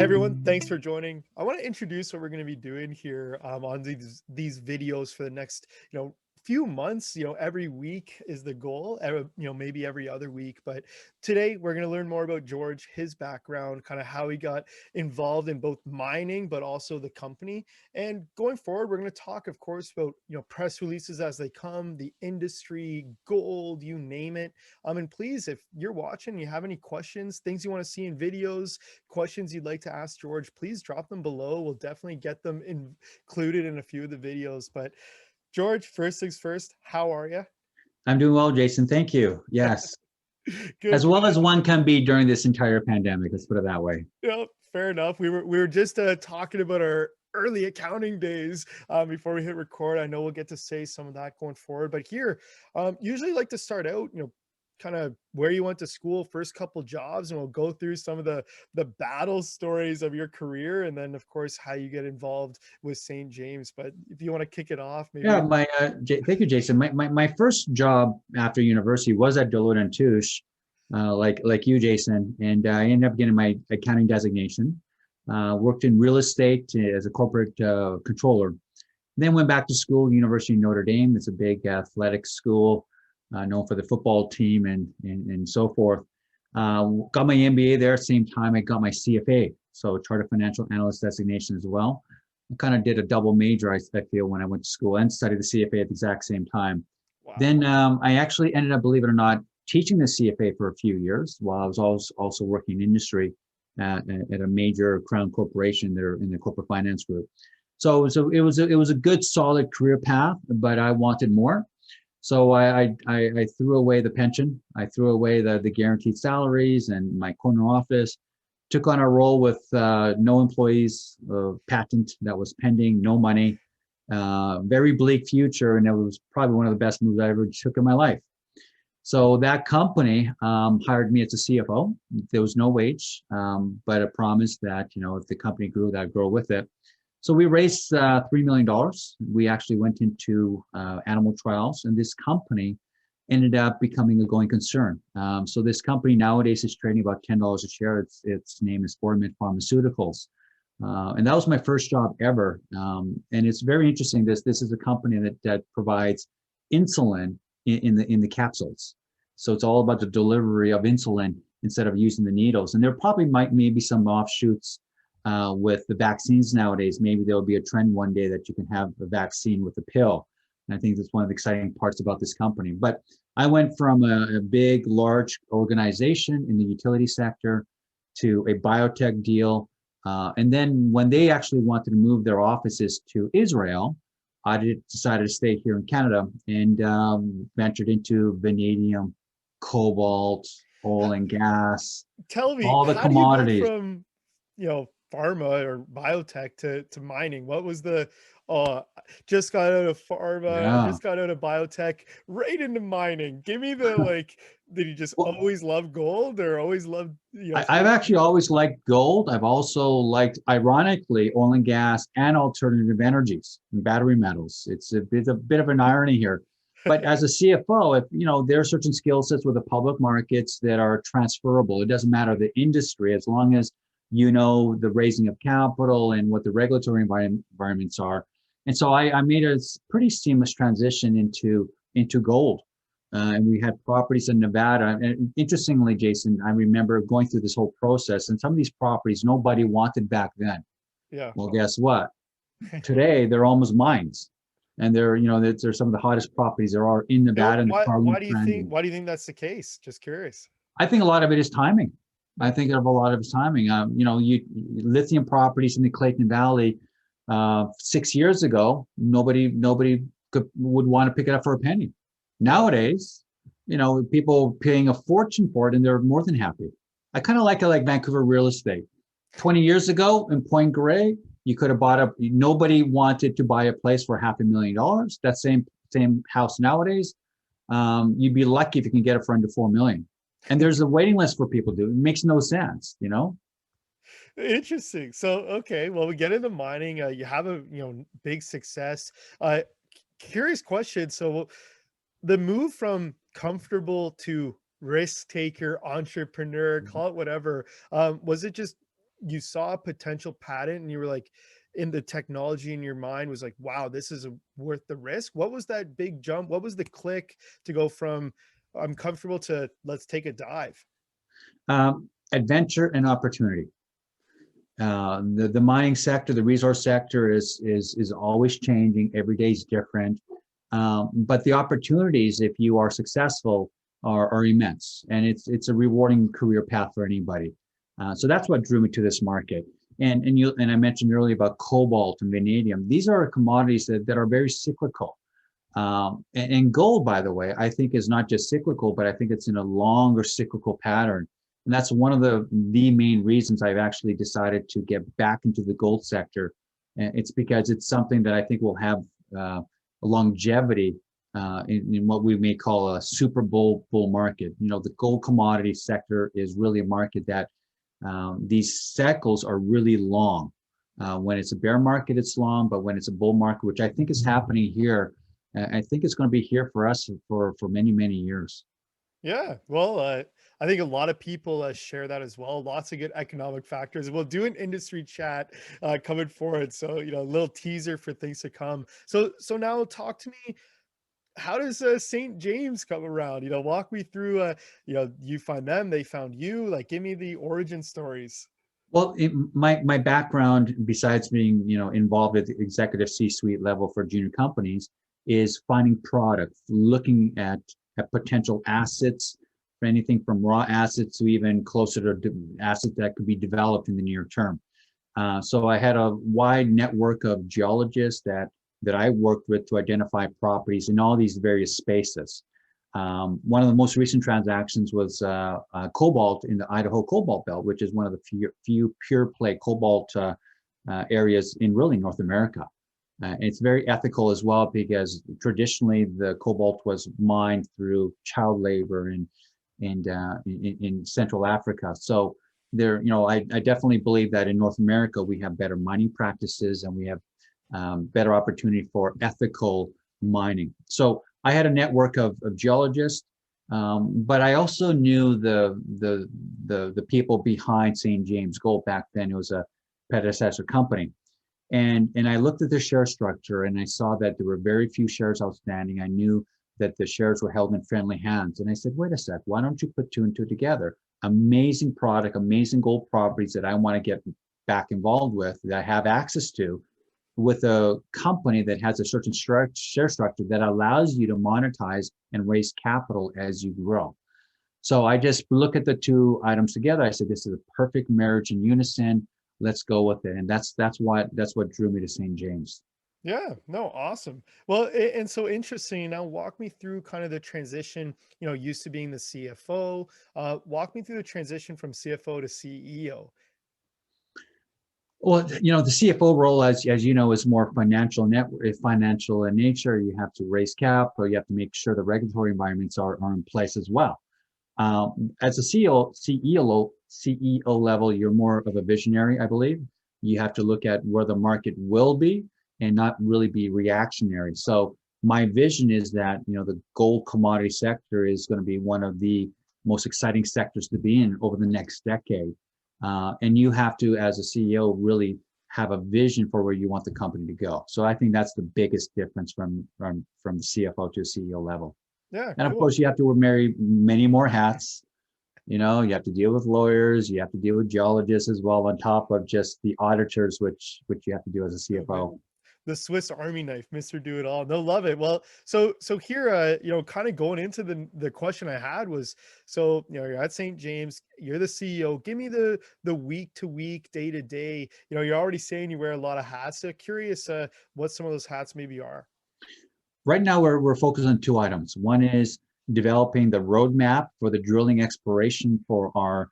everyone, thanks for joining. I want to introduce what we're going to be doing here on these videos for the next, few months. Every week is the goal, maybe every other week. But today we're going to learn more about George, his background, kind of how he got involved in both mining, but also the company. And going forward, we're going to talk, of course, about, press releases as they come, the industry, gold, you name it. And please, if you're watching, you have any questions, things you want to see in videos, questions you'd like to ask George, please drop them below. We'll definitely get them included in a few of the videos. But George, first things first, how are you? I'm doing well, Jason. Thank you. Yes. As Good, well good. as one can be during this entire pandemic. Let's put it that way. Yep, fair enough. We were just talking about our early accounting days before we hit record. I know we'll get to say some of that going forward, but here, usually like to start out, kind of where you went to school, first couple jobs, and we'll go through some of the battle stories of your career, and then of course how you get involved with St. James. But if you want to kick it off, Yeah, maybe. thank you, Jason. My first job after university was at Deloitte and Touche, like you, Jason, and I ended up getting my accounting designation. Worked in real estate as a corporate controller. Then went back to school, University of Notre Dame. It's a big athletic school, known for the football team and so forth. Got my MBA there. Same time I got my CFA, so Chartered Financial Analyst designation as well. I kind of did a double major, I feel, when I went to school and studied the CFA at the exact same time. Wow. Then I actually ended up, believe it or not, teaching the CFA for a few years while I was also working in industry at a major Crown corporation there in the corporate finance group. So it was a good solid career path, but I wanted more. So I threw away the pension. I threw away the guaranteed salaries and my corner office. Took on a role with no employees, patent that was pending, no money, very bleak future, and it was probably one of the best moves I ever took in my life. So that company hired me as a CFO. There was no wage, but a promise that if the company grew, that I'd grow with it. So we raised $3 million. We actually went into animal trials, and this company ended up becoming a going concern. So this company nowadays is trading about $10 a share. Its name is Ormond Pharmaceuticals. And that was my first job ever. And it's very interesting. This is a company that provides insulin in the capsules. So it's all about the delivery of insulin instead of using the needles. And there probably maybe some offshoots with the vaccines nowadays. Maybe there'll be a trend one day that you can have a vaccine with a pill. And I think that's one of the exciting parts about this company. But I went from a big, large organization in the utility sector to a biotech deal. And then when they actually wanted to move their offices to Israel, I decided to stay here in Canada and ventured into vanadium, cobalt, oil and gas, Tell me, all the how do you go commodities. from, pharma or biotech to mining? What was the uh just got out of pharma, Yeah. just got out of biotech, right into mining? Give me the, like, did you just Well, always love gold or always loved, I've actually always liked gold. I've also liked, ironically, oil and gas and alternative energies and battery metals. It's a bit of an irony here. But as a CFO, if there are certain skill sets with the public markets that are transferable. It doesn't matter the industry, as long as you know the raising of capital and what the regulatory environments are. And so I made a pretty seamless transition into gold. And we had properties in Nevada. And interestingly, Jason, I remember going through this whole process, and some of these properties nobody wanted back then. Yeah. Well, guess what? Today they're almost mines, and they're some of the hottest properties there are in No, Nevada and the why Carlin do you think Trend. why do you think that's the case? Just curious. I think a lot of it is timing. I think of a lot of it's timing. Lithium properties in the Clayton Valley 6 years ago, nobody would want to pick it up for a penny. Yeah. Nowadays, people paying a fortune for it, and they're more than happy. I kind of like it like Vancouver real estate. 20 years ago in Point Grey, you could have nobody wanted to buy a place for $500,000. That same house nowadays, you'd be lucky if you can get it for under 4 million. And there's a waiting list for people to do. It makes no sense. Interesting. So, okay, well, we get into mining. You have a big success. Uh, Curious question. So, the move from comfortable to risk taker, entrepreneur, call it whatever. Was it just you saw a potential patent and you were like, in the technology in your mind was like, wow, this is worth the risk? What was that big jump? What was the click to go from I'm comfortable to let's take a dive? Adventure and opportunity. The mining sector, the resource sector is always changing. Every day is different, but the opportunities, if you are successful, are immense, and it's a rewarding career path for anybody. So that's what drew me to this market. And I mentioned earlier about cobalt and vanadium. These are commodities that are very cyclical. And gold, by the way, I think is not just cyclical, but I think it's in a longer cyclical pattern. And that's one of the main reasons I've actually decided to get back into the gold sector. And it's because it's something that I think will have a longevity in what we may call a super bull market. You know, the gold commodity sector is really a market that these cycles are really long. When it's a bear market, it's long, but when it's a bull market, which I think is happening here, I think it's going to be here for us for many, many years. Yeah, well, I think a lot of people share that as well. Lots of good economic factors. We'll do an industry chat coming forward, so a little teaser for things to come. So now talk to me. How does St. James come around? Walk me through. You find them, they found you. Like, give me the origin stories. Well, my background, besides being involved at the executive C-suite level for junior companies, is finding product, looking at potential assets, for anything from raw assets to even closer to assets that could be developed in the near term. So I had a wide network of geologists that I worked with to identify properties in all these various spaces. One of the most recent transactions was cobalt in the Idaho Cobalt Belt, which is one of the few pure play cobalt areas in really North America. It's very ethical as well, because traditionally the cobalt was mined through child labor in Central Africa. So there, I definitely believe that in North America we have better mining practices and we have better opportunity for ethical mining. So I had a network of geologists, but I also knew the people behind St. James Gold. Back then, it was a predecessor company. And I looked at the share structure and I saw that there were very few shares outstanding. I knew that the shares were held in friendly hands. And I said, wait a sec, why don't you put two and two together? Amazing product, amazing gold properties that I want to get back involved with, that I have access to, with a company that has a certain share structure that allows you to monetize and raise capital as you grow. So I just look at the two items together. I said, this is a perfect marriage in unison. Let's go with it. And that's what drew me to St. James. Yeah, no, awesome. Well, and so interesting. Now, walk me through kind of the transition. Used to being the CFO. Walk me through the transition from CFO to CEO. Well, the CFO role, as you know, is more financial in nature. You have to raise capital. You have to make sure the regulatory environments are in place as well. As a CEO level, you're more of a visionary, I believe. You have to look at where the market will be and not really be reactionary. So my vision is that, the gold commodity sector is going to be one of the most exciting sectors to be in over the next decade. And you have to, as a CEO, really have a vision for where you want the company to go. So I think that's the biggest difference from the CFO to CEO level. Yeah, And of cool. course, you have to wear many more hats. You have to deal with lawyers, you have to deal with geologists as well, on top of just the auditors, which you have to do as a CFO. The Swiss Army knife, Mr. Do It All. No, love it. Well, so here, kind of going into the question I had was, so you're at St. James, you're the CEO. Give me the week to week, day to day. You're already saying you wear a lot of hats. So curious, what some of those hats maybe are. Right now, we're focused on two items. One is developing the roadmap for the drilling exploration for our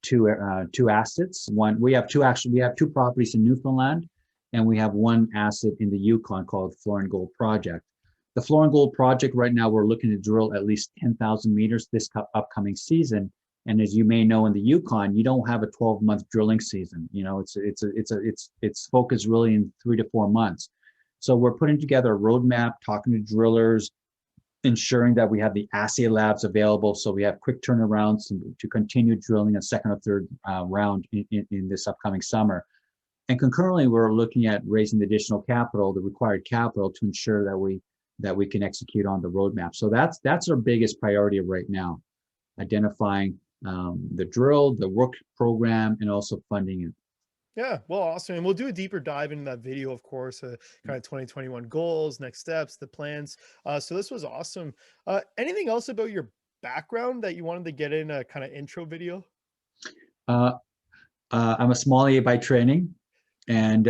two assets. We have two properties in Newfoundland, and we have one asset in the Yukon called Florin Gold Project. The Florin Gold Project, right now, we're looking to drill at least 10,000 meters this upcoming season. And as you may know, in the Yukon, you don't have a 12-month drilling season. It's focused really in 3 to 4 months. So we're putting together a roadmap, talking to drillers, ensuring that we have the assay labs available so we have quick turnarounds to continue drilling a second or third round in this upcoming summer. And concurrently, we're looking at raising the additional capital, the required capital, to ensure that we can execute on the roadmap. So that's our biggest priority right now, identifying the drill, the work program, and also funding it. Yeah, well, awesome. And we'll do a deeper dive into that video, of course, kind of 2021 goals, next steps, the plans. So this was awesome. Anything else about your background that you wanted to get in a kind of intro video? Uh, I'm a sommelier by training, and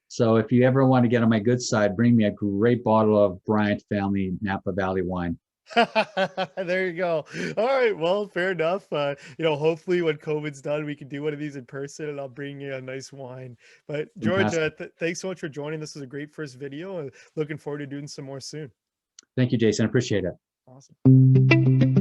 so if you ever want to get on my good side, bring me a great bottle of Bryant Family Napa Valley wine. There you go. All right. Well, fair enough. Hopefully when COVID's done, we can do one of these in person and I'll bring you a nice wine. But George, Fantastic. thanks so much for joining. This was a great first video and looking forward to doing some more soon. Thank you, Jason. I appreciate it. Awesome.